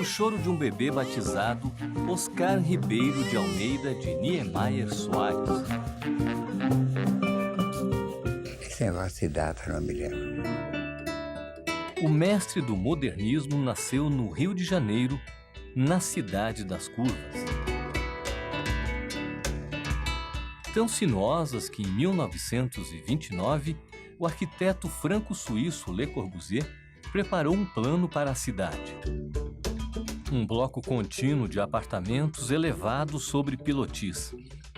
O choro de um bebê batizado, Oscar Ribeiro de Almeida de Niemeyer Soares. Esse negócio de data não me lembro. O mestre do modernismo nasceu no Rio de Janeiro, na Cidade das Curvas. Tão sinuosas que, em 1929, o arquiteto franco-suíço Le Corbusier preparou um plano para a cidade. Um bloco contínuo de apartamentos elevados sobre pilotis.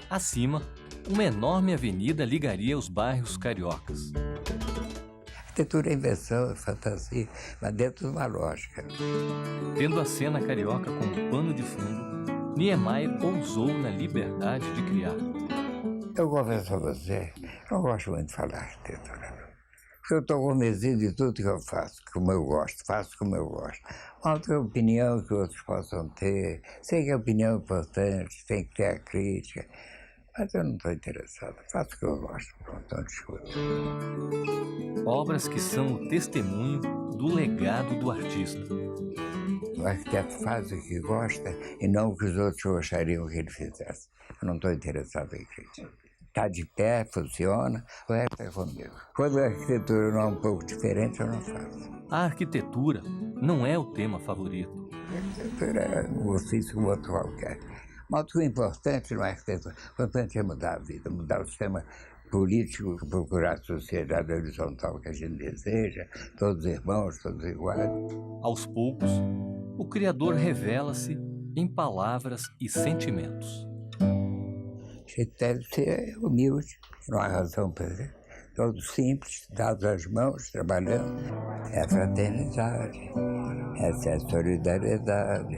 Acima, uma enorme avenida ligaria os bairros cariocas. Arquitetura é invenção, é fantasia, mas dentro de uma lógica. Tendo a cena carioca como pano de fundo, Niemeyer ousou na liberdade de criar. Eu confesso a você, não gosto muito de falar arquitetura. Eu estou convencido de tudo que eu faço, como eu gosto, faço como eu gosto. Não tenho opinião que outros possam ter, sei que a opinião é importante, tem que ter a crítica, mas eu não estou interessado, faço o que eu gosto, pronto, não discuto. Obras que são o testemunho do legado do artista. O arquiteto faz o que gosta e não o que os outros gostariam que ele fizesse. Eu não estou interessado em crítica. Está de pé, funciona, o resto é comigo. Quando a arquitetura não é um pouco diferente, eu não faço. A arquitetura não é o tema favorito. A arquitetura é um ofício como outro qualquer. Mas o importante não é a arquitetura, o importante é mudar a vida, mudar o sistema político, procurar a sociedade horizontal que a gente deseja, todos irmãos, todos iguais. Aos poucos, o Criador revela-se em palavras e sentimentos. A gente deve ser humilde, não há razão para ser. Todos simples, dados às mãos, trabalhando. É a fraternidade, essa é a solidariedade.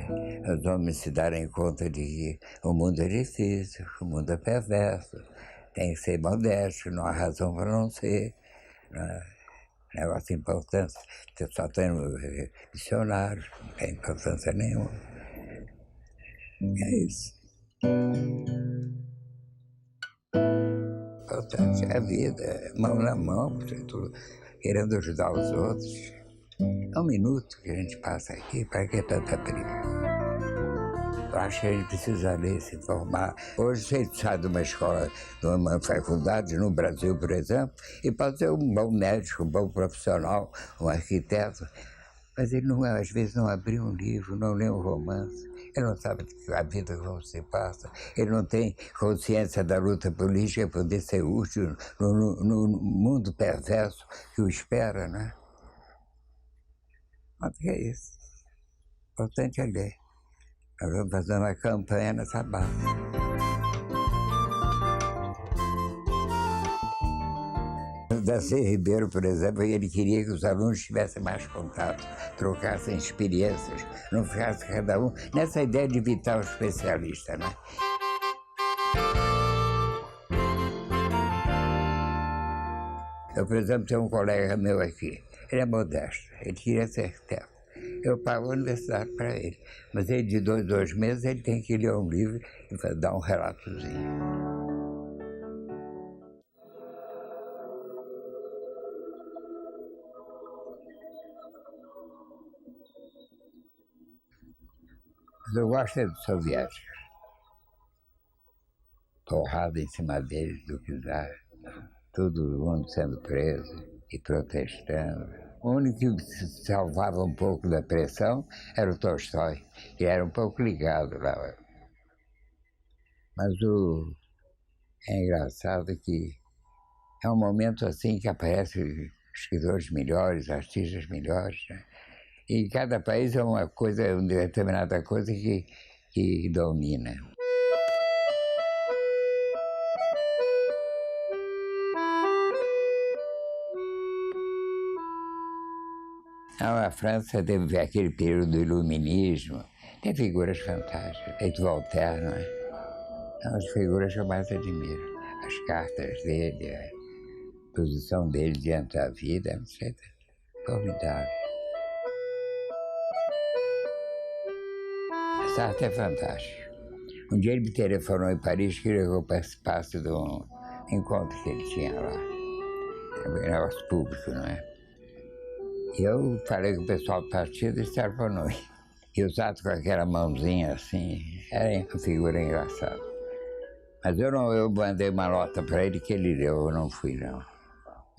Os homens se darem conta de que o mundo é difícil, o mundo é perverso. Tem que ser modesto, não há razão para não ser. Negócio importante, só tem missionários, não tem importância nenhuma. É isso. Importante é a vida, mão na mão, querendo ajudar os outros. É um minuto que a gente passa aqui, para que tanta briga? Eu acho que a gente precisa ler, se informar. Hoje você sai de uma escola, de uma faculdade, no Brasil, por exemplo, e pode ser um bom médico, um bom profissional, um arquiteto, mas ele não, às vezes não abriu um livro, não lê um romance, ele não sabe a vida como se passa, ele não tem consciência da luta política para poder ser útil no mundo perverso que o espera, né? Mas é isso. O importante é ler. Nós vamos fazer uma campanha nessa base. O Darcy Ribeiro, por exemplo, ele queria que os alunos tivessem mais contato, trocassem experiências, não ficasse cada um nessa ideia de evitar o especialista, né? Eu, por exemplo, tenho um colega meu aqui, ele é modesto, ele queria ser arquiteto. Eu pago a universidade para ele, mas ele de 2 meses ele tem que ler um livro e dar um relatozinho. Mas eu gosto dos soviéticos. Torrada em cima deles do que dá, todo mundo sendo preso e protestando. O único que se salvava um pouco da pressão era o Tolstói, que era um pouco ligado lá. Mas é engraçado que é um momento assim que aparecem escritores melhores, artistas melhores, né? E cada país é uma coisa, uma determinada coisa que domina. A França teve aquele período do iluminismo, tem figuras fantásticas, tem Voltaire, não é? São as figuras que eu mais admiro. As cartas dele, a posição dele diante da vida, etc. Formidável. Sartre é fantástico. Um dia ele me telefonou em Paris, queria que eu participasse de um encontro que ele tinha lá. É um negócio público, não é? E eu falei com o pessoal do partido e disseram para não ir. E o Tato com aquela mãozinha assim, era uma figura engraçada. Mas eu mandei uma nota para ele que ele leu, eu não fui não.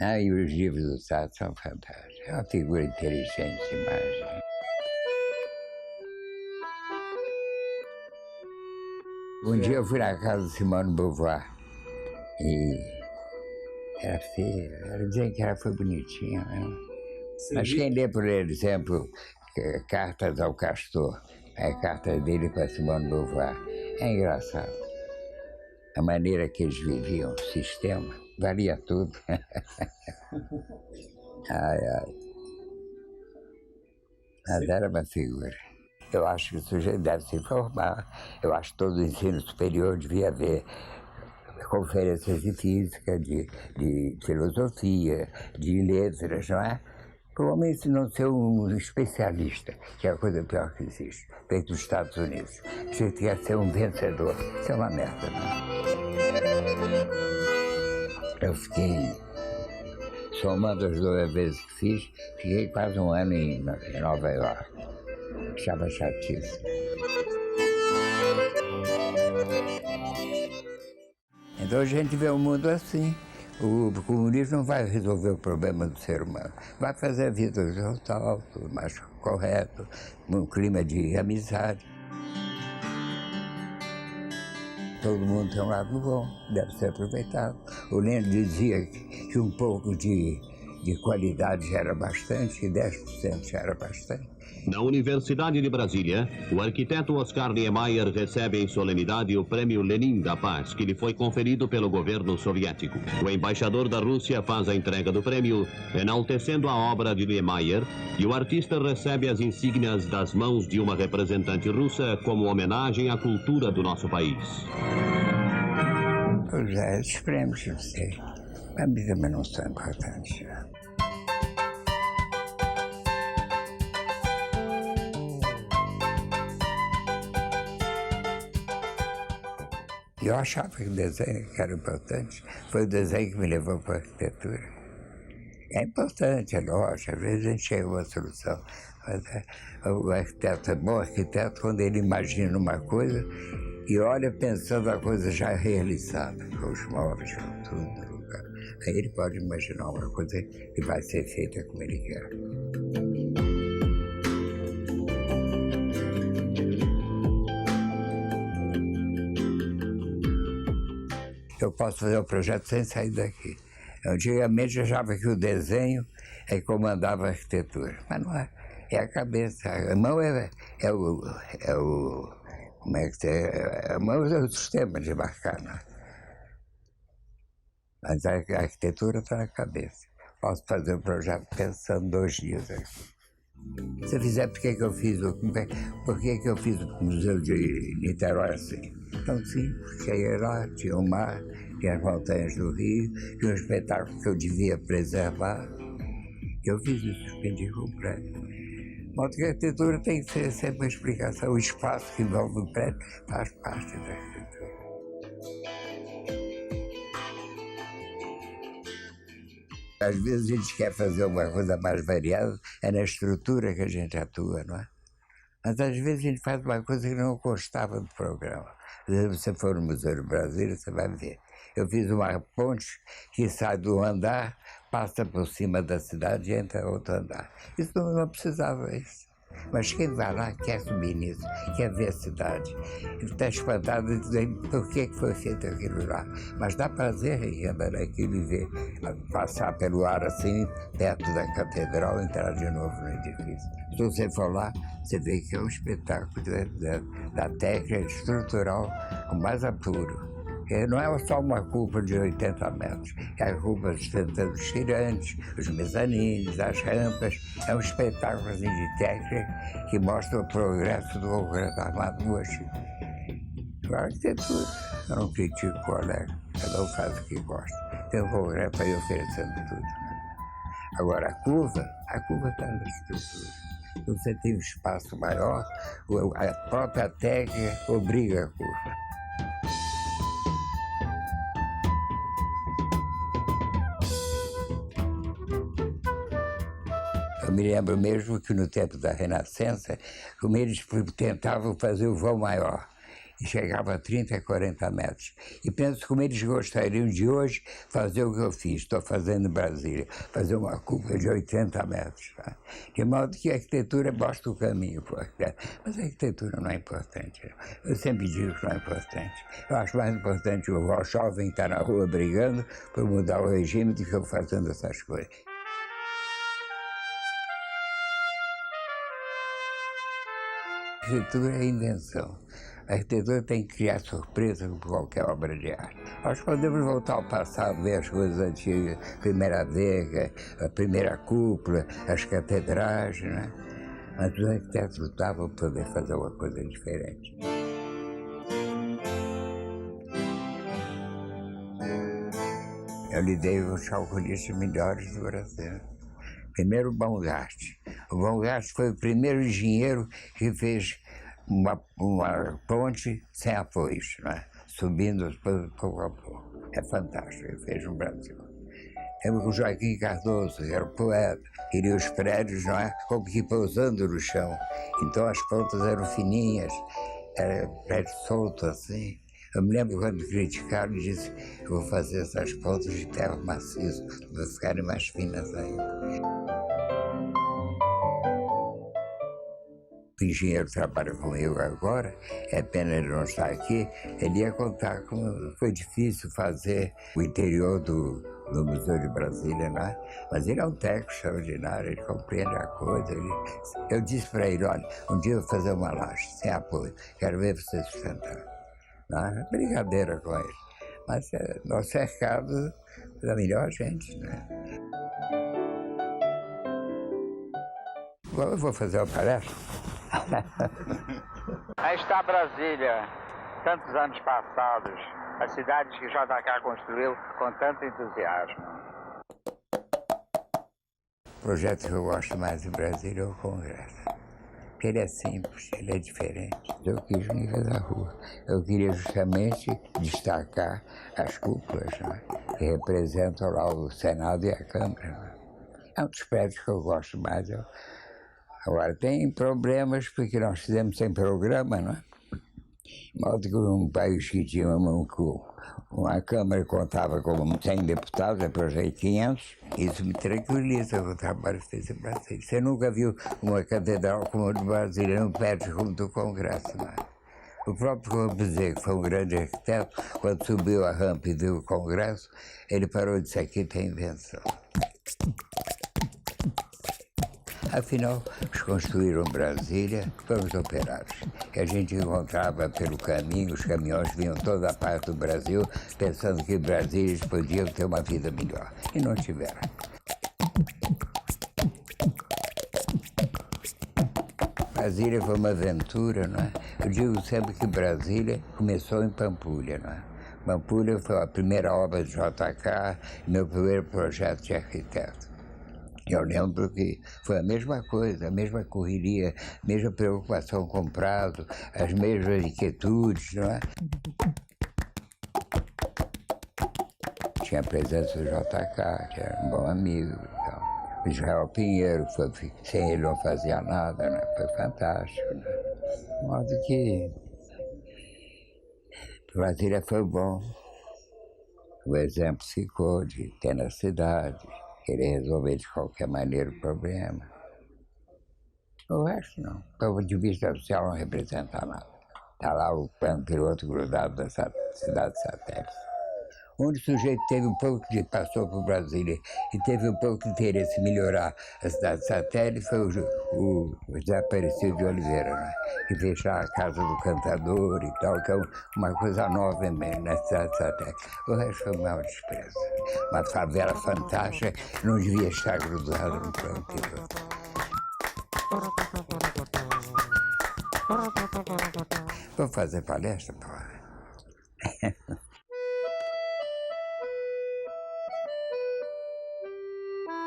E os livros do Tato são fantásticos, é uma figura inteligente demais. Um dia eu fui na casa de Simone de Beauvoir e era feia, ela dizia que ela foi bonitinha mesmo. Mas quem lê, por exemplo, Cartas ao Castor, a carta dele para Simone de Beauvoir, é engraçado. A maneira que eles viviam, o sistema, valia tudo. Mas era uma figura. Eu acho que o sujeito deve se informar. Eu acho que todo o ensino superior devia haver conferências de física, de filosofia, de letras, não é? Para o homem não ser um especialista, que é a coisa pior que existe, feito nos Estados Unidos. Você quer ser um vencedor. Isso é uma merda, não é? Eu fiquei, somando as 2 vezes que fiz, fiquei quase um ano em Nova York. Achava chatíssimo. Então a gente vê o mundo assim. O comunismo não vai resolver o problema do ser humano. Vai fazer a vida total, tudo mais correto, num clima de amizade. Todo mundo tem um lado bom, deve ser aproveitado. O Lenin dizia que um pouco de qualidade já era bastante, e 10% já era bastante. Na Universidade de Brasília, o arquiteto Oscar Niemeyer recebe em solenidade o Prêmio Lenin da Paz, que lhe foi conferido pelo governo soviético. O embaixador da Rússia faz a entrega do prêmio, enaltecendo a obra de Niemeyer, e o artista recebe as insígnias das mãos de uma representante russa como homenagem à cultura do nosso país. Pois é, esses prêmios, não sei, para mim também não são importantes. Eu achava que o desenho era importante, foi o desenho que me levou para a arquitetura. É importante, é lógico, às vezes a gente chega a uma solução, mas o arquiteto é bom arquiteto quando ele imagina uma coisa e olha pensando a coisa já realizada, com os móveis, com tudo no lugar. Aí ele pode imaginar uma coisa que vai ser feita como ele quer. Eu posso fazer o projeto sem sair daqui. Antigamente eu achava que o desenho é que comandava a arquitetura, mas não é. É a cabeça, a mão é o como é que é? A mão é o sistema de marcar, não é? Mas a arquitetura está na cabeça. Posso fazer o projeto pensando 2 dias aqui. Se eu fizer, por que eu fiz o Museu de Niterói assim? Então, sim, cheguei lá, tinha o mar, tinha as montanhas do Rio, tinha um espetáculo que eu devia preservar. Eu fiz isso, suspendi completo. Mas a arquitetura tem que ser sempre uma explicação. O espaço que envolve o prédio faz parte da arquitetura. Às vezes a gente quer fazer uma coisa mais variada, é na estrutura que a gente atua, não é? Mas às vezes a gente faz uma coisa que não constava do programa. Às vezes você for no Museu do Brasil, você vai ver. Eu fiz uma ponte que sai do andar, passa por cima da cidade e entra outro andar. Isso não precisava isso. Mas quem vai lá quer subir nisso, quer ver a cidade. Ele está espantado e diz, por que foi feito aquilo lá? Mas dá prazer em andar naquilo e ver, passar pelo ar assim, perto da catedral, entrar de novo no edifício. Se você for lá, você vê que é um espetáculo da técnica estrutural o mais apuro. Não é só uma curva de 80 metros, é a curva dos tirantes, os mezanines, as rampas. É um espetáculo assim, de técnica que mostra o progresso do concreto armado hoje. A arquitetura, eu não critico o colega, cada um faz o que gosta. Tem um concreto para ir oferecendo tudo. Agora, a curva está na estrutura. Você tem um espaço maior, a própria técnica obriga a curva. Eu me lembro mesmo que no tempo da Renascença, como eles tentavam fazer o vão maior, e chegava a 30, 40 metros. E penso como eles gostariam de hoje fazer o que eu fiz, estou fazendo em Brasília, fazer uma cúpula de 80 metros. Tá? De modo que a arquitetura mostra o caminho, mas a arquitetura não é importante. Eu sempre digo que não é importante. Eu acho mais importante o jovem estar na rua brigando por mudar o regime do que eu fazendo essas coisas. A arquitetura é invenção. A arquitetura tem que criar surpresa com qualquer obra de arte. Nós podemos voltar ao passado, ver as coisas antigas, a primeira adega, a primeira cúpula, as catedrais, né? Mas os arquitetos lutavam para poder fazer uma coisa diferente. Eu lidei com os calculistas melhores do Brasil. Primeiro o Baumgart. O Baumgart foi o primeiro engenheiro que fez uma ponte sem apoios, né? Subindo pouco a pouco. É fantástico, ele fez no Brasil. Lembro que o Joaquim Cardoso, que era o poeta, queria os prédios, não é? Como que pousando no chão. Então as pontas eram fininhas, era prédio solto assim. Eu me lembro quando me criticaram e disse que eu vou fazer essas pontas de ferro maciço para ficarem mais finas ainda. O engenheiro trabalha comigo agora, é pena ele não estar aqui, ele ia contar como foi difícil fazer o interior do Museu de Brasília, né? Mas ele é um técnico extraordinário, ele compreende a coisa. Eu disse para ele, olha, um dia eu vou fazer uma laje sem apoio, quero ver você sustentar. Né? Brincadeira com ele, mas nós cercados da melhor gente, né? Agora eu vou fazer uma palestra. Aí está Brasília, tantos anos passados, a cidade que JK construiu com tanto entusiasmo. O projeto que eu gosto mais em Brasília é o Congresso. Porque ele é simples, ele é diferente. Eu quis nível da rua. Eu queria justamente destacar as cúpulas, né, que representam lá o Senado e a Câmara. Né. É um dos prédios que eu gosto mais. Agora, tem problemas porque nós fizemos sem programa, não é? De modo que um país que tinha uma Câmara que contava com 100 deputados, depois aí 500, isso me tranquiliza o trabalho feito em Brasília. Você nunca viu uma catedral como a de Brasília, não perde como do Congresso, não é? O próprio Corbusier, que foi um grande arquiteto, quando subiu a rampa e viu o Congresso, ele parou e disse, aqui tem invenção. Afinal, eles construíram Brasília para os operários, que a gente encontrava pelo caminho, os caminhões vinham toda a parte do Brasil, pensando que em Brasília eles podiam ter uma vida melhor, e não tiveram. Brasília foi uma aventura, não é? Eu digo sempre que Brasília começou em Pampulha, não é? Pampulha foi a primeira obra de JK, meu primeiro projeto de arquiteto. Eu lembro que foi a mesma coisa, a mesma correria, a mesma preocupação com o prazo, as mesmas inquietudes, não é? Tinha a presença do JK, que era um bom amigo. Então. O Israel Pinheiro, sem ele não fazia nada, né? Foi fantástico. Né? De modo que Brasília foi bom. O exemplo ficou de ter na cidade, querer resolver de qualquer maneira o problema. O resto não. Do ponto de vista social não representa nada. Está lá o plano piloto grudado da cidade satélite. Onde o sujeito teve um pouco de passou por Brasília e teve um pouco de interesse em melhorar a cidade satélite foi o José Aparecido de Oliveira, né? Que fechar a casa do cantador e tal, que é uma coisa nova mesmo na cidade satélite. O resto foi uma desprezo. Uma favela fantástica não devia estar grudada no plano piloto. Vou fazer palestra, porra.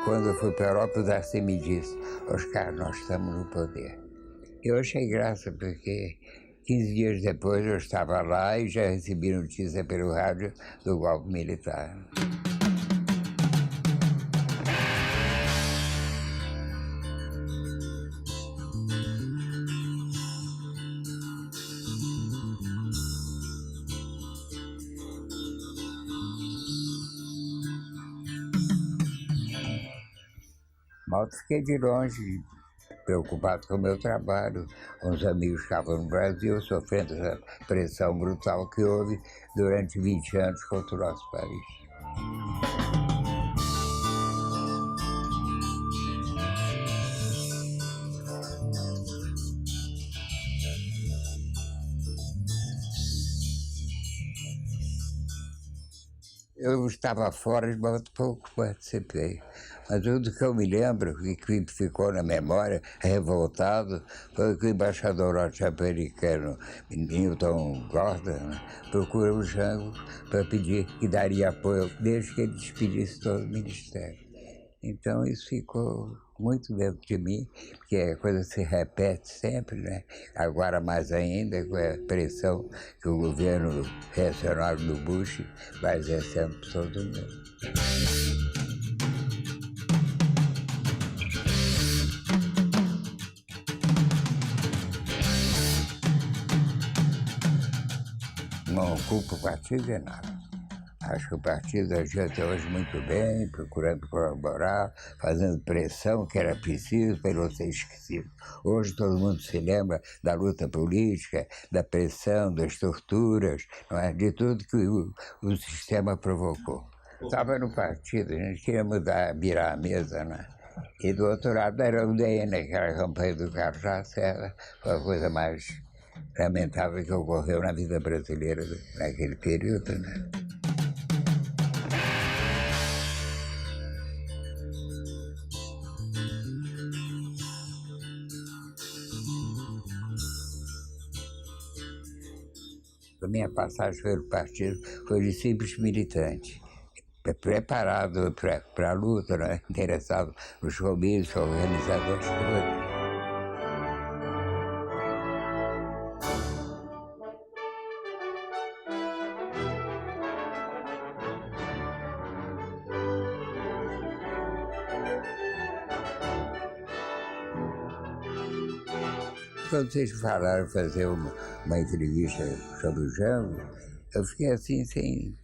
Quando eu fui para a Europa, o Darcy me disse, Oscar, nós estamos no poder. Eu achei graça, porque 15 dias depois eu estava lá e já recebi notícia pelo rádio do golpe militar. Mal fiquei de longe, preocupado com o meu trabalho. Uns amigos estavam no Brasil, sofrendo essa pressão brutal que houve durante 20 anos contra o nosso país. Eu estava fora de muito pouco participei. Mas tudo que eu me lembro, e que ficou na memória, revoltado, foi que o embaixador norte-americano, Newton Gordon, procurou o Jango para pedir que daria apoio desde que ele despedisse todo o ministério. Então isso ficou muito dentro de mim, porque a coisa se repete sempre, né? Agora mais ainda com a pressão que o governo reacionário do Bush vai exercendo por todo mundo. Não culpo o partido de nada. Acho que o partido agiu até hoje muito bem, procurando colaborar, fazendo pressão que era preciso para não ser esquecido. Hoje todo mundo se lembra da luta política, da pressão, das torturas, não é? De tudo que o sistema provocou. Estava no partido, a gente queria mudar, virar a mesa, né? E do outro lado era o DN, aquela campanha do Carlos Lacerda, foi a coisa mais lamentável que ocorreu na vida brasileira naquele período, né? A minha passagem pelo partido foi de simples militante, preparado para a luta, né? Interessado nos comícios, organizadores, todos. Quando vocês falaram fazer uma entrevista sobre o Jango, eu fiquei assim, sem,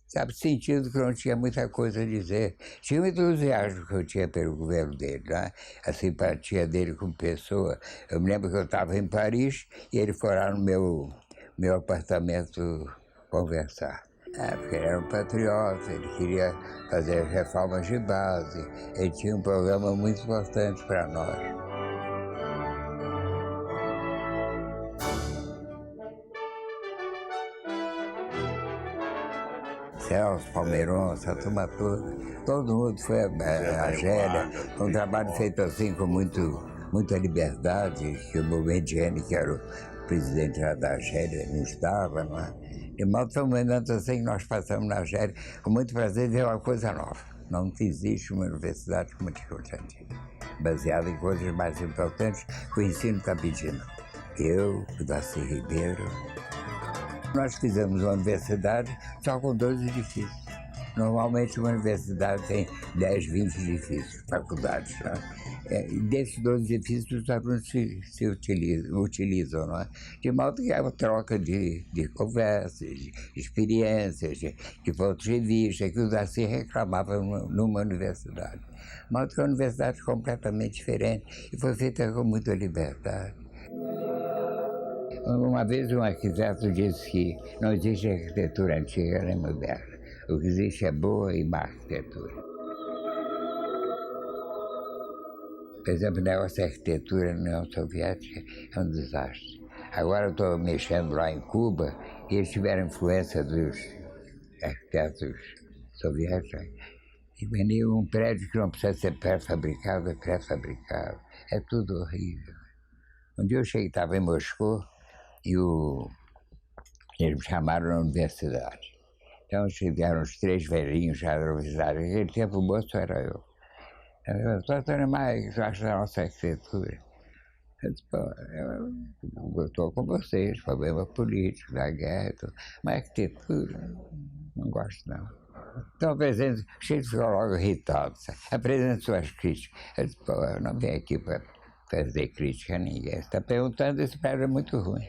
sabe, sentindo que não tinha muita coisa a dizer. Tinha o entusiasmo que eu tinha pelo governo dele, né? A simpatia dele como pessoa. Eu me lembro que eu estava em Paris e ele foi lá no meu apartamento conversar. Porque ele era um patriota, ele queria fazer reformas de base, ele tinha um programa muito importante para nós. Celso, Palmeirão, essa turma toda, todo mundo foi a Argélia, um trabalho feito assim com muita liberdade, que o Boumediene, que era o presidente da Argélia, não estava, não é? De modo tão momento assim que nós passamos na Argélia, com muito prazer, ver uma coisa nova. Não existe uma universidade como a de Constantino, baseada em coisas mais importantes que o ensino está pedindo. Eu, o Darcy Ribeiro. Nós fizemos uma universidade só com 2 edifícios. Normalmente uma universidade tem 10, 20 edifícios, faculdades. Né? E desses 2 edifícios os alunos se utilizam, não é? De modo que é uma troca de conversas, de experiências, de pontos de vista, que o Darcy reclamava numa universidade. De modo que é uma universidade completamente diferente e foi feita com muita liberdade. Uma vez um arquiteto disse que não existe arquitetura antiga nem moderna. O que existe é boa e má arquitetura. Por exemplo, o negócio da arquitetura na União Soviética é um desastre. Agora eu estou mexendo lá em Cuba e eles tiveram influência dos arquitetos soviéticos. E vendiam um prédio que não precisa ser pré-fabricado, é pré-fabricado. É tudo horrível. Um dia eu cheguei, estava em Moscou, e eles me chamaram na universidade. Então chegaram os 3 velhinhos já da universidade. Naquele tempo o moço era eu. Doutor Maia, o que você acha da nossa arquitetura? Eu disse, eu estou com vocês, problema político, da guerra, mas arquitetura, não gosto não. Então apresento, o chefe ficou logo irritado, apresento suas críticas. Eu disse, eu não vim aqui para fazer crítica a ninguém, você está perguntando, esse prédio é muito ruim.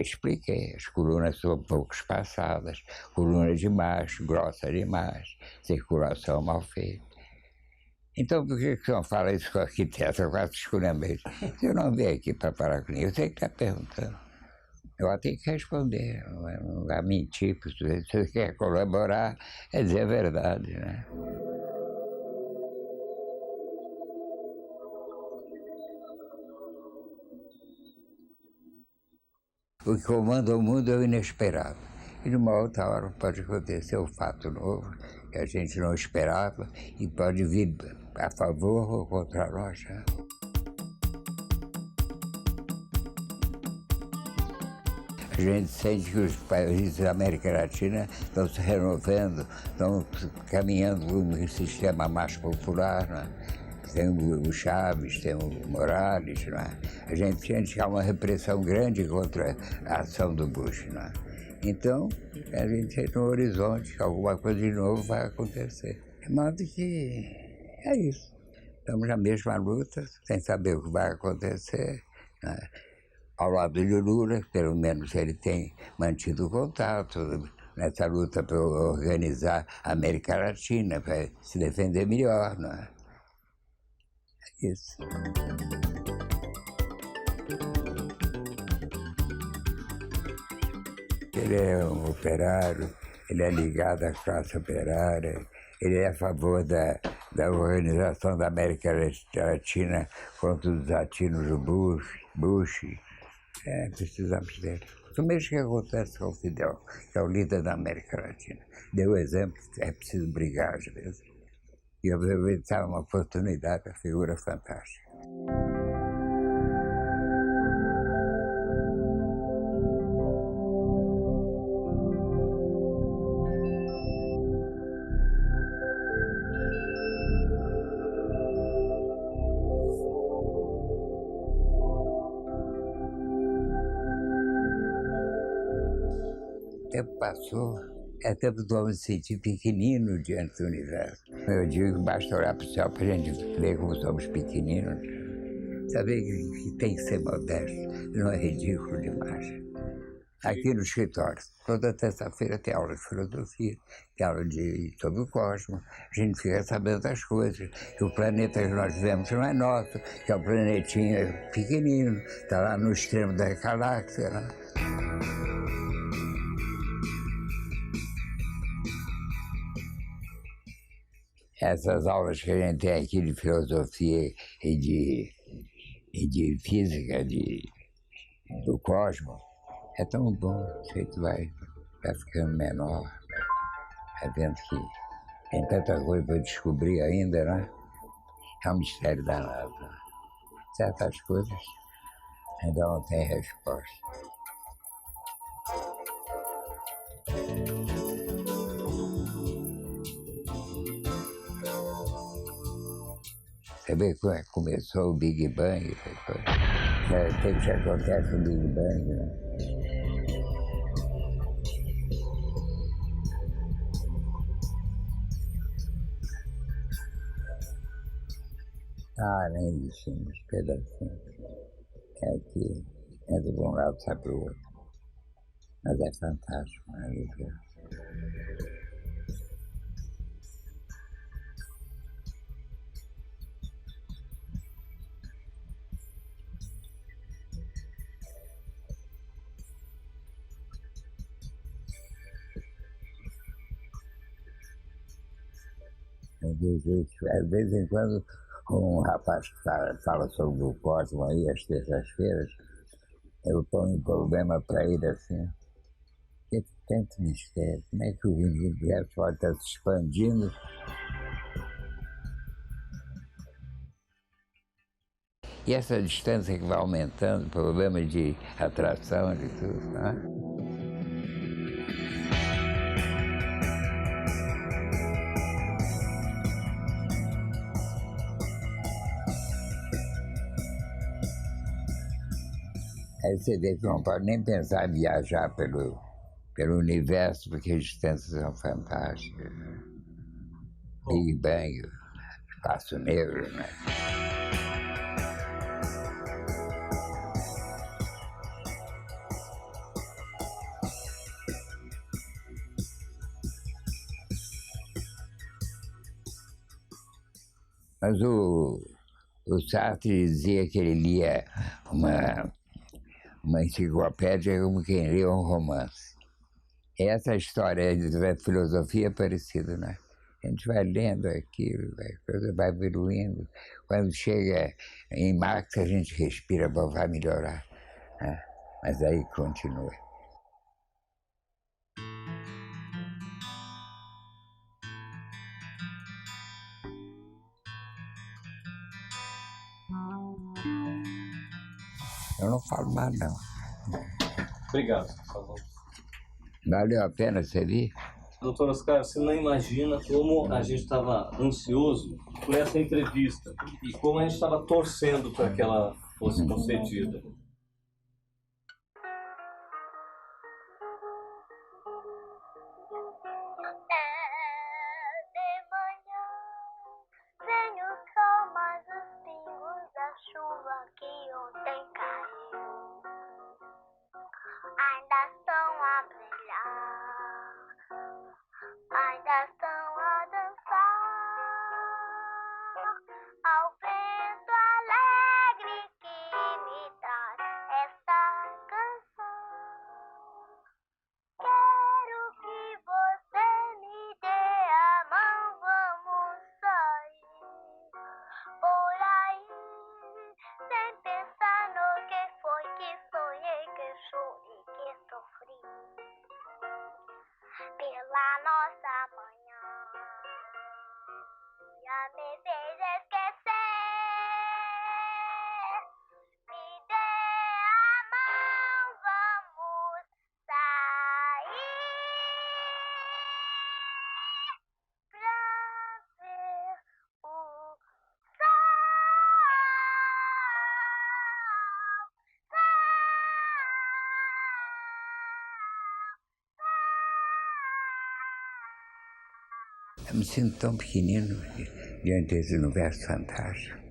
Expliquei, as colunas são um pouco espaçadas, coluna demais, grossa demais, circulação mal feita. Então, por que você não fala isso com o arquiteto? Eu quase esculhambei. Eu não vim aqui para falar com ninguém, eu tenho que estar perguntando. Eu tenho que responder, não vai mentir. Se você quer colaborar, é dizer a verdade, né? O que comanda o mundo é o inesperado. E numa outra hora pode acontecer um fato novo que a gente não esperava e pode vir a favor ou contra nós. Né? A gente sente que os países da América Latina estão se renovando, estão caminhando para um sistema mais popular. Né? Tem o Chaves, tem o Morales. Né? A gente sente que há uma repressão grande contra a ação do Bush. Né? Então, a gente tem no horizonte que alguma coisa de novo vai acontecer. De modo que é isso. Estamos na mesma luta, sem saber o que vai acontecer. Né? Ao lado de Lula, pelo menos ele tem mantido contato nessa luta para organizar a América Latina, para se defender melhor. Né? É isso. Ele é um operário, ele é ligado à classe operária, ele é a favor da organização da América Latina contra os latinos do Bush. Precisamos dele. O mesmo que acontece com o Fidel, que é o líder da América Latina. Deu exemplo que é preciso brigar às vezes. E aproveitar uma oportunidade, a figura fantástica. O tempo passou, é tempo do homem se sentir pequenino diante do universo. Eu digo que basta olhar para o céu para a gente ver como somos pequeninos. Saber que tem que ser modesto, não é ridículo demais. Aqui no escritório, toda terça-feira tem aula de filosofia, tem aula sobre o cosmos. A gente fica sabendo das coisas, que o planeta que nós vivemos não é nosso, que é um planetinha pequenino, está lá no extremo da galáxia. Né? Essas aulas que a gente tem aqui de filosofia e de física do cosmos, é tão bom, o jeito vai ficando menor, vai vendo que tem tanta coisa para descobrir ainda, né? É um mistério danado. Né? Certas coisas ainda não têm resposta. Você vê como começou o Big Bang, o que acontece no Big Bang, né? Nem de cima, os pedacinhos. É aqui, entra de um lado e sai para o outro. Mas é fantástico, maravilhoso. De vez em quando, um rapaz que fala sobre o cosmos aí, às terças-feiras, eu ponho um problema para ele assim, que tanto mistério, como é que o universo pode estar se expandindo? E essa distância que vai aumentando, problema de atração, de tudo, né? Aí você vê que não pode nem pensar em viajar pelo universo, porque as distâncias são fantásticas. Big Bang, espaço negro, né? Mas o Sartre dizia que ele lia uma enciclopédia como quem lê um romance. Essa história da filosofia é parecida, né? A gente vai lendo aquilo, a coisa vai evoluindo. Quando chega em Marx, a gente respira, bom, vai melhorar. Né? Mas aí continua. Eu não falo mais, não. Obrigado, por favor. Valeu a pena você vir? Doutor Oscar, você não imagina como a gente estava ansioso por essa entrevista e como a gente estava torcendo para que ela fosse concedida. Pela nossa manhã, já me fez esquecer. Me dê a mão, vamos sair pra ver o sol. Eu me sinto tão pequenino diante desse universo fantástico.